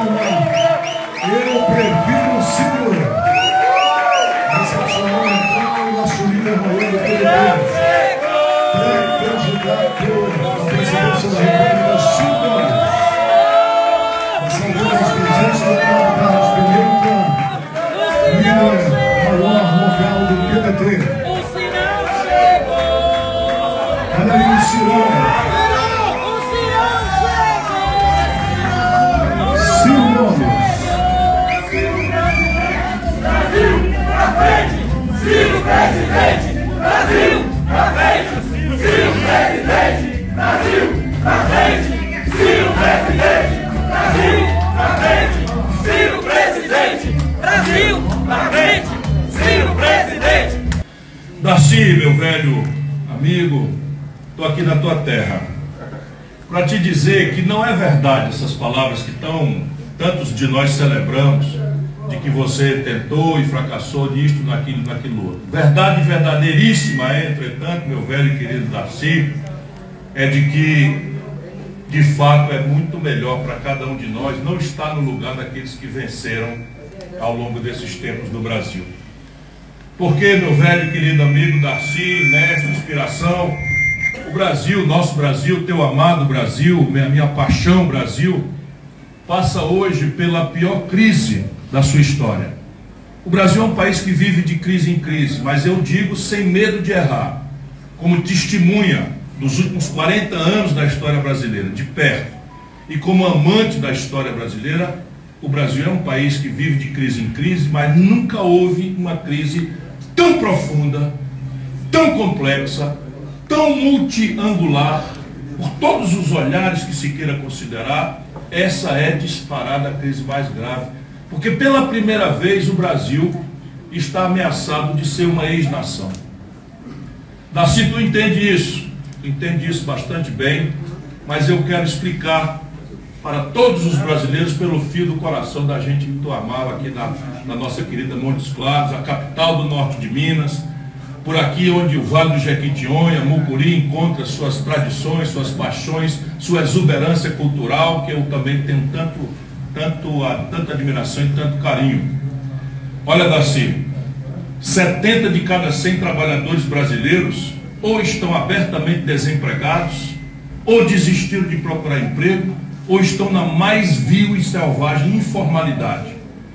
Eu prefiro o Ciro. Recepcionou então o nosso líder maior do Filipinas, pré-candidato à presidência da República, Ciro Gomes. Saudando as presenças do Carlos Pimenta, líder maior local do PDT. O Cirão chegou! Olha aí o Cirão. Ciro presidente, Brasil pra frente! Ciro presidente, Brasil pra frente! Ciro presidente, Brasil pra frente! Ciro presidente, Brasil pra frente! Ciro presidente! Darcy, meu velho amigo, estou aqui na tua terra para te dizer que não é verdade essas palavras que tantos de nós celebramos, de que você tentou e fracassou nisto, naquilo outro. Verdade verdadeiríssima, entretanto, meu velho e querido Darcy, é de que, de fato, é muito melhor para cada um de nós não estar no lugar daqueles que venceram ao longo desses tempos no Brasil. Porque, meu velho e querido amigo Darcy, mestre, inspiração, o Brasil, nosso Brasil, teu amado Brasil, minha paixão Brasil, passa hoje pela pior crise da sua história. O Brasil é um país que vive de crise em crise, mas eu digo sem medo de errar, como testemunha dos últimos 40 anos da história brasileira, de perto, e como amante da história brasileira, o Brasil é um país que vive de crise em crise, mas nunca houve uma crise tão profunda, tão complexa, tão multiangular, por todos os olhares que se queira considerar. Essa é disparada a crise mais grave, porque pela primeira vez o Brasil está ameaçado de ser uma ex-nação. Darcy, tu entende isso bastante bem, mas eu quero explicar para todos os brasileiros pelo fio do coração da gente que tu amava aqui na nossa querida Montes Claros, a capital do norte de Minas, por aqui onde o Vale do Jequitinhonha, Mucuri, encontra suas tradições, suas paixões, sua exuberância cultural, que eu também tenho tanta admiração e tanto carinho. Olha, Darcy, 70 de cada 100 trabalhadores brasileiros ou estão abertamente desempregados, ou desistiram de procurar emprego, ou estão na mais vil e selvagem informalidade.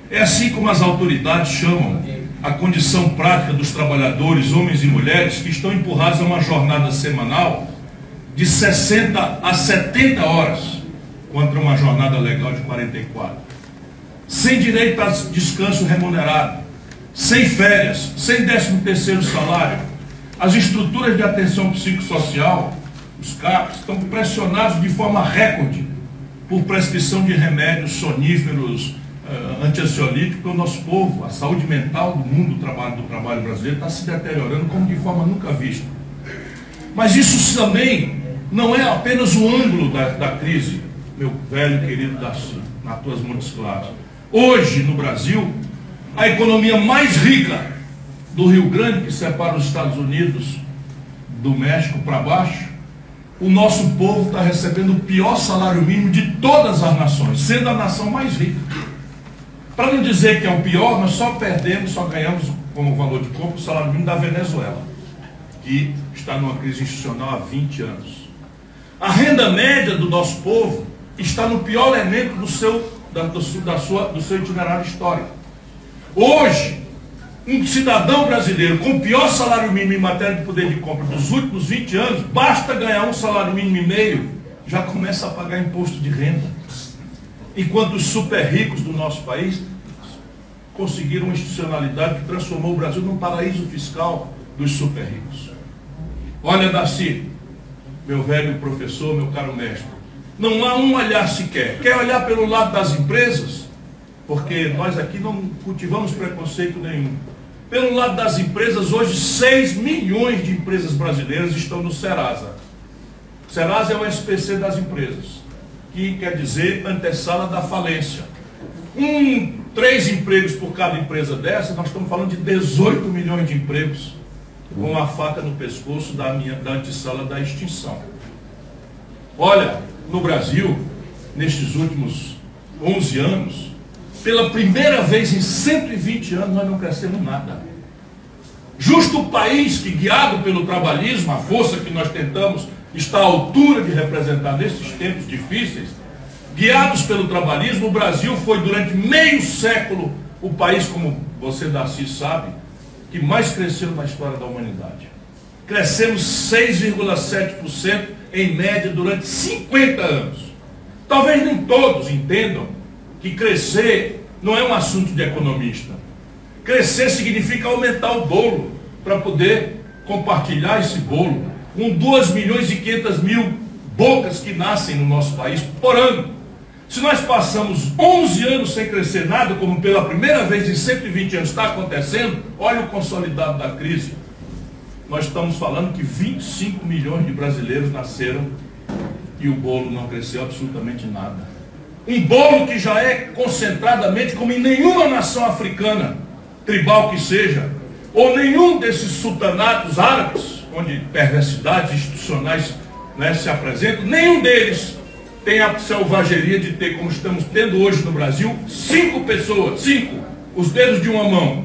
É assim como as autoridades chamam a condição prática dos trabalhadores, homens e mulheres, que estão empurrados a uma jornada semanal de 60 a 70 horas, contra uma jornada legal de 44. Sem direito a descanso remunerado, sem férias, sem 13º salário. As estruturas de atenção psicossocial, os CAPs, estão pressionados de forma recorde por prescrição de remédios soníferos, antiansiolítico. O nosso povo, a saúde mental do mundo do trabalho brasileiro está se deteriorando como de forma nunca vista. Mas isso também não é apenas o ângulo da crise, meu velho querido Darcy, nas tuas Montes Claros. Hoje, no Brasil, a economia mais rica do Rio Grande, que separa os Estados Unidos do México para baixo, o nosso povo está recebendo o pior salário mínimo de todas as nações, sendo a nação mais rica. Para não dizer que é o pior, nós só ganhamos como valor de compra o salário mínimo da Venezuela, que está numa crise institucional há 20 anos. A renda média do nosso povo está no pior elemento do seu itinerário histórico. Hoje, um cidadão brasileiro com o pior salário mínimo em matéria de poder de compra dos últimos 20 anos, basta ganhar um salário mínimo e meio, já começa a pagar imposto de renda. Enquanto os super ricos do nosso país conseguiram uma institucionalidade que transformou o Brasil num paraíso fiscal dos super ricos. Olha, Darcy, meu velho professor, meu caro mestre, não há um olhar sequer. Quer olhar pelo lado das empresas? Porque nós aqui não cultivamos preconceito nenhum. Pelo lado das empresas, hoje 6 milhões de empresas brasileiras estão no Serasa. Serasa é o SPC das empresas, que quer dizer antessala da falência. 3 empregos por cada empresa dessa, nós estamos falando de 18 milhões de empregos com a faca no pescoço da antessala da extinção. Olha, no Brasil, nestes últimos 11 anos, pela primeira vez em 120 anos, nós não crescemos nada. Justo o país que, guiado pelo trabalhismo, a força que nós tentamos está à altura de representar nesses tempos difíceis, guiados pelo trabalhismo, o Brasil foi durante meio século o país, como você, Darcy, sabe, que mais cresceu na história da humanidade. Crescemos 6,7% em média durante 50 anos. Talvez nem todos entendam que crescer não é um assunto de economista. Crescer significa aumentar o bolo para poder compartilhar esse bolo com 2.500.000 bocas que nascem no nosso país por ano. Se nós passamos 11 anos sem crescer nada, como pela primeira vez em 120 anos está acontecendo, olha o consolidado da crise. Nós estamos falando que 25 milhões de brasileiros nasceram e o bolo não cresceu absolutamente nada. Um bolo que já é concentradamente como em nenhuma nação africana, tribal que seja, ou nenhum desses sultanatos árabes, onde perversidades institucionais, né, se apresentam, nenhum deles tem a selvageria de ter, como estamos tendo hoje no Brasil, 5 pessoas, 5, os dedos de uma mão,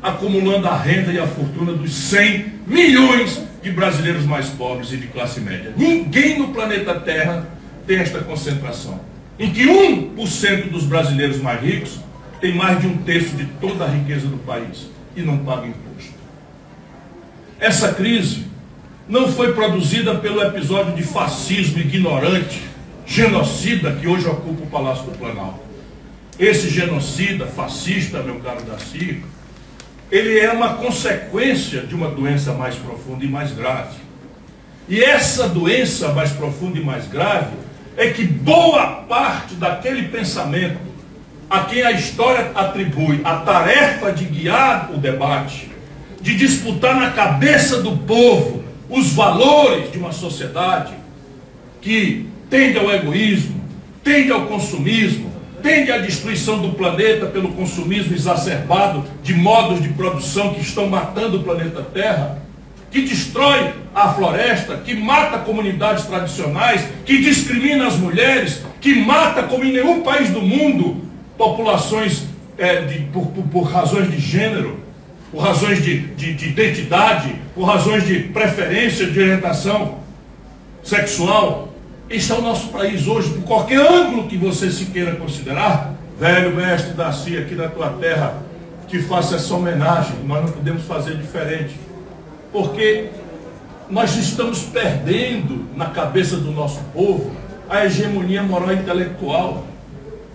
acumulando a renda e a fortuna dos 100 milhões de brasileiros mais pobres e de classe média. Ninguém no planeta Terra tem esta concentração, em que 1% dos brasileiros mais ricos tem mais de 1/3 de toda a riqueza do país e não paga imposto. Essa crise não foi produzida pelo episódio de fascismo ignorante, genocida, que hoje ocupa o Palácio do Planalto. Esse genocida, fascista, meu caro Darcy, ele é uma consequência de uma doença mais profunda e mais grave. E essa doença mais profunda e mais grave é que boa parte daquele pensamento a quem a história atribui a tarefa de guiar o debate, de disputar na cabeça do povo os valores de uma sociedade que tende ao egoísmo, tende ao consumismo, tende à destruição do planeta pelo consumismo exacerbado de modos de produção que estão matando o planeta Terra, que destrói a floresta, que mata comunidades tradicionais, que discrimina as mulheres, que mata, como em nenhum país do mundo, populações por razões de gênero, por razões de identidade, por razões de preferência, de orientação sexual. Este é o nosso país hoje, por qualquer ângulo que você se queira considerar. Velho mestre Darcy, aqui na tua terra, te faço essa homenagem. Nós não podemos fazer diferente, porque nós estamos perdendo na cabeça do nosso povo a hegemonia moral e intelectual.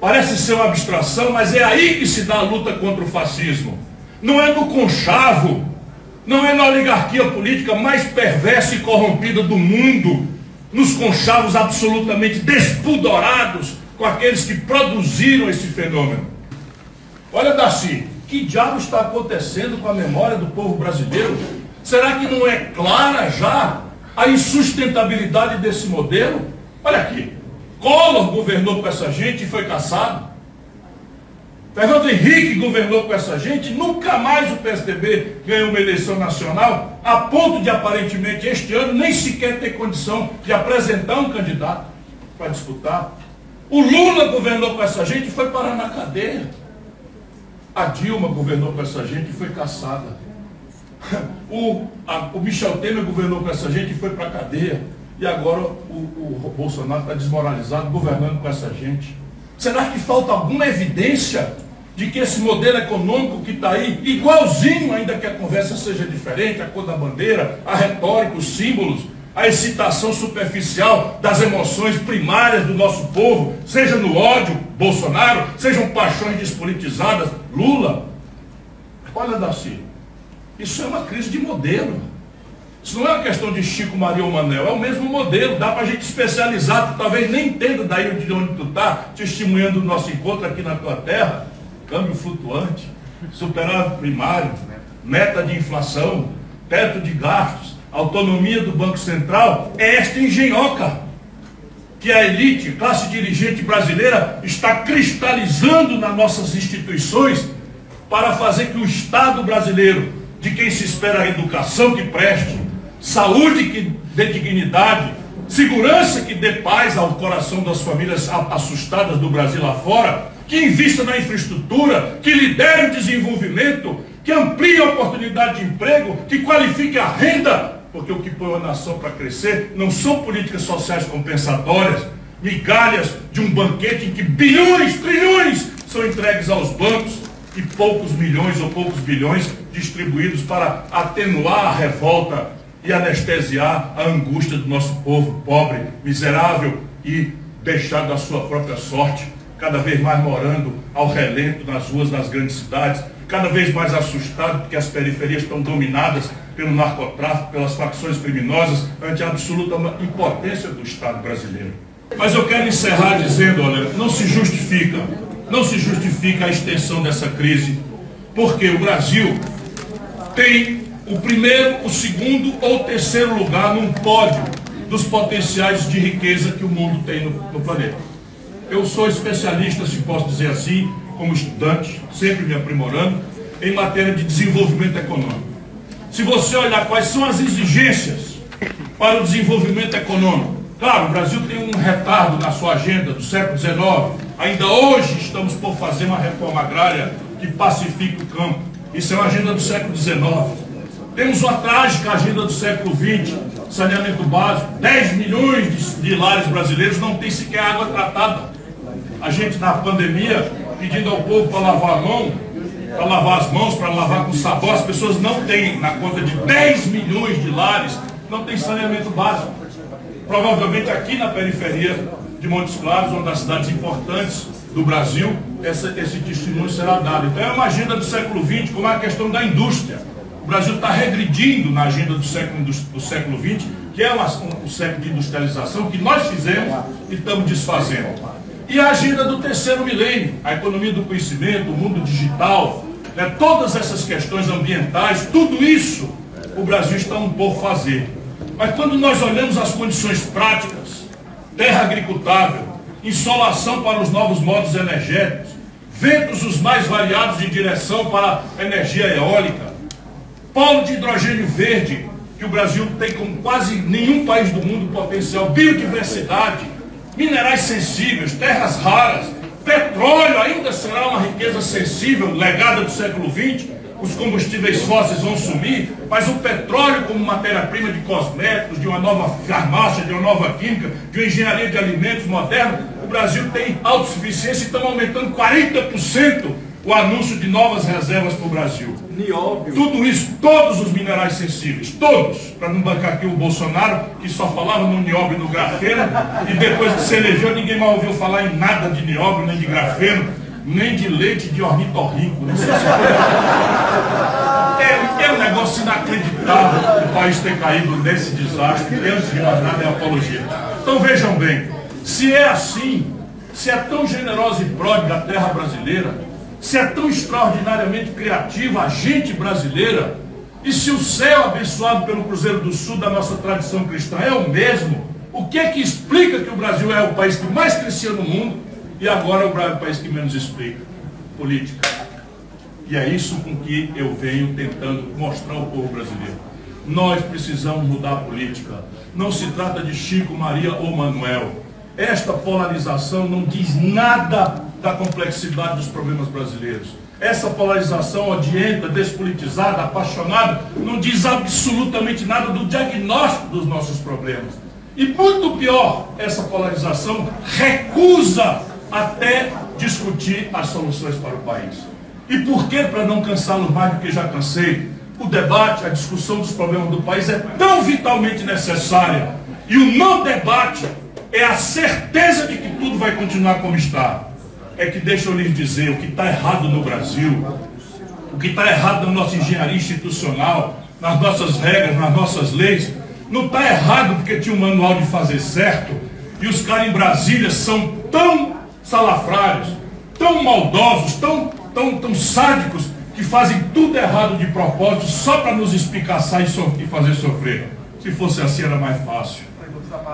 Parece ser uma abstração, mas é aí que se dá a luta contra o fascismo. Não é no conchavo, não é na oligarquia política mais perversa e corrompida do mundo, nos conchavos absolutamente despudorados com aqueles que produziram esse fenômeno. Olha, Darcy, que diabo está acontecendo com a memória do povo brasileiro? Será que não é clara já a insustentabilidade desse modelo? Olha aqui, Collor governou com essa gente e foi caçado. Fernando Henrique governou com essa gente, nunca mais o PSDB ganhou uma eleição nacional, a ponto de aparentemente este ano nem sequer ter condição de apresentar um candidato para disputar. O Lula governou com essa gente e foi parar na cadeia. A Dilma governou com essa gente e foi caçada. O Michel Temer governou com essa gente e foi para a cadeia. E agora o Bolsonaro está desmoralizado governando com essa gente. Será que falta alguma evidência de que esse modelo econômico que está aí, igualzinho, ainda que a conversa seja diferente, a cor da bandeira, a retórica, os símbolos, a excitação superficial das emoções primárias do nosso povo, seja no ódio, Bolsonaro, sejam paixões despolitizadas, Lula? Olha, Darcy, isso é uma crise de modelo. Isso não é uma questão de Chico, Maria ou Manel, é o mesmo modelo. Dá para a gente especializar, tu talvez nem entenda daí de onde tu está, testemunhando o nosso encontro aqui na tua terra. Câmbio flutuante, superávit primário, meta de inflação, teto de gastos, autonomia do Banco Central. É esta engenhoca que a elite, classe dirigente brasileira está cristalizando nas nossas instituições para fazer que o Estado brasileiro, de quem se espera a educação que preste, saúde que dê dignidade, segurança que dê paz ao coração das famílias assustadas do Brasil lá fora, que invista na infraestrutura, que lidere o desenvolvimento, que amplie a oportunidade de emprego, que qualifique a renda, porque o que põe a nação para crescer não são políticas sociais compensatórias, migalhas de um banquete em que bilhões, trilhões são entregues aos bancos e poucos milhões ou poucos bilhões distribuídos para atenuar a revolta e anestesiar a angústia do nosso povo pobre, miserável e deixado à sua própria sorte, cada vez mais morando ao relento nas ruas das grandes cidades, cada vez mais assustado porque as periferias estão dominadas pelo narcotráfico, pelas facções criminosas, ante a absoluta impotência do Estado brasileiro. Mas eu quero encerrar dizendo, olha, não se justifica a extensão dessa crise, porque o Brasil tem o primeiro, o segundo ou o terceiro lugar num pódio dos potenciais de riqueza que o mundo tem no planeta. Eu sou especialista, se posso dizer assim, como estudante, sempre me aprimorando, em matéria de desenvolvimento econômico. Se você olhar quais são as exigências para o desenvolvimento econômico, claro, o Brasil tem um retardo na sua agenda do século XIX. Ainda hoje estamos por fazer uma reforma agrária que pacifique o campo. Isso é uma agenda do século XIX. Temos uma trágica agenda do século XX, saneamento básico. 10 milhões de lares brasileiros não têm sequer água tratada. A gente, na pandemia, pedindo ao povo para lavar a mão, para lavar as mãos, para lavar com sabão, as pessoas não têm, na conta de 10 milhões de lares, não tem saneamento básico. Provavelmente aqui na periferia de Montes Claros, uma das cidades importantes do Brasil, esse testemunho será dado. Então é uma agenda do século XX, como é a questão da indústria. O Brasil está regredindo na agenda do século XX, que é o século de industrialização que nós fizemos e estamos desfazendo. E a agenda do terceiro milênio, a economia do conhecimento, o mundo digital, né, todas essas questões ambientais, tudo isso o Brasil está por fazer. Mas quando nós olhamos as condições práticas, terra agricultável, insolação para os novos modos energéticos, ventos os mais variados em direção para a energia eólica, polo de hidrogênio verde, que o Brasil tem como quase nenhum país do mundo potencial, biodiversidade, minerais sensíveis, terras raras, petróleo ainda será uma riqueza sensível, legada do século XX. Os combustíveis fósseis vão sumir, mas o petróleo como matéria-prima de cosméticos, de uma nova farmácia, de uma nova química, de uma engenharia de alimentos moderna, o Brasil tem autossuficiência e estamos aumentando 40% o anúncio de novas reservas para o Brasil. Nióbio. Tudo isso, todos os minerais sensíveis, todos, para não bancar aqui o Bolsonaro, que só falava no nióbio e no grafeno, e depois que se elegeu ninguém mais ouviu falar em nada de nióbio, nem de grafeno, nem de leite de ornitorrinco. Não sei se é um negócio inacreditável o país ter caído nesse desastre, e antes de mais nada é apologia. Então vejam bem, se é assim, se é tão generosa e pródiga a terra brasileira, se é tão extraordinariamente criativa a gente brasileira, e se o céu abençoado pelo Cruzeiro do Sul da nossa tradição cristã é o mesmo, o que é que explica que o Brasil é o país que mais crescia no mundo e agora é o país que menos explica? Política. E é isso com que eu venho tentando mostrar ao povo brasileiro. Nós precisamos mudar a política. Não se trata de Chico, Maria ou Manuel. Esta polarização não diz nada da complexidade dos problemas brasileiros. Essa polarização odienta, despolitizada, apaixonada, não diz absolutamente nada do diagnóstico dos nossos problemas. E muito pior, essa polarização recusa até discutir as soluções para o país. E por que, para não cansá-los mais do que já cansei, o debate, a discussão dos problemas do país é tão vitalmente necessária, e o não debate é a certeza de que tudo vai continuar como está. É que deixa eu lhes dizer, o que está errado no Brasil, o que está errado na nossa engenharia institucional, nas nossas regras, nas nossas leis, não está errado porque tinha um manual de fazer certo, e os caras em Brasília são tão salafrários, tão maldosos, tão sádicos, que fazem tudo errado de propósito, só para nos espicaçar e fazer sofrer. Se fosse assim era mais fácil.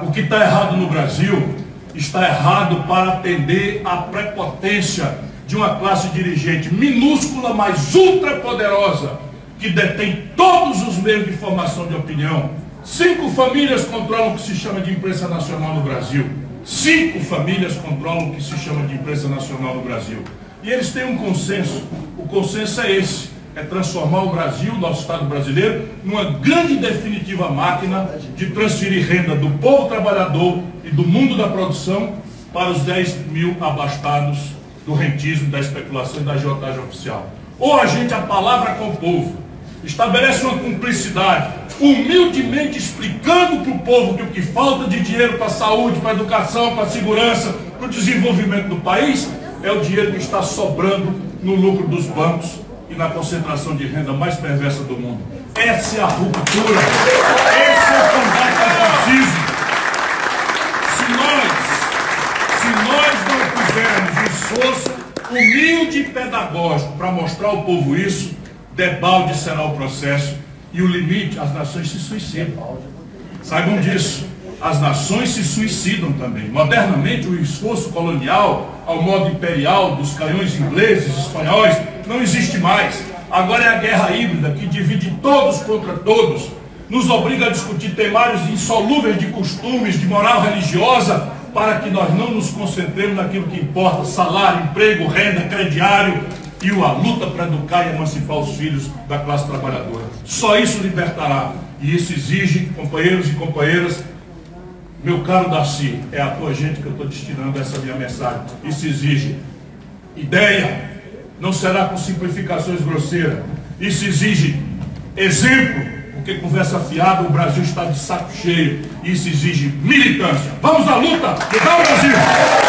O que está errado no Brasil está errado para atender à prepotência de uma classe dirigente minúscula, mas ultrapoderosa, que detém todos os meios de formação de opinião, 5 famílias controlam o que se chama de imprensa nacional no Brasil. 5 famílias controlam o que se chama de imprensa nacional no Brasil. E eles têm um consenso. O consenso é esse: é transformar o Brasil, nosso Estado brasileiro, numa grande e definitiva máquina de transferir renda do povo trabalhador e do mundo da produção para os 10 mil abastados do rentismo, da especulação e da agiotagem oficial. Ou a gente, a palavra com o povo, estabelece uma cumplicidade, humildemente explicando para o povo que o que falta de dinheiro para a saúde, para a educação, para a segurança, para o desenvolvimento do país, é o dinheiro que está sobrando no lucro dos bancos e na concentração de renda mais perversa do mundo. Essa é a ruptura, esse é o combate ao fascismo. Se nós não fizermos esforço humilde e pedagógico para mostrar ao povo isso, debalde será o processo e o limite, as nações se suicidam. Saibam disso, as nações se suicidam também. Modernamente, o esforço colonial, ao modo imperial, dos canhões ingleses, espanhóis, não existe mais. Agora é a guerra híbrida que divide todos contra todos, nos obriga a discutir temários insolúveis de costumes, de moral religiosa, para que nós não nos concentremos naquilo que importa: salário, emprego, renda, crediário e a luta para educar e emancipar os filhos da classe trabalhadora. Só isso libertará. E isso exige, companheiros e companheiras, meu caro Darcy, é a tua gente que eu estou destinando essa minha mensagem. Isso exige ideia, não será com simplificações grosseiras. Isso exige exemplo, porque conversa fiada, o Brasil está de saco cheio. Isso exige militância. Vamos à luta! Mudar o Brasil!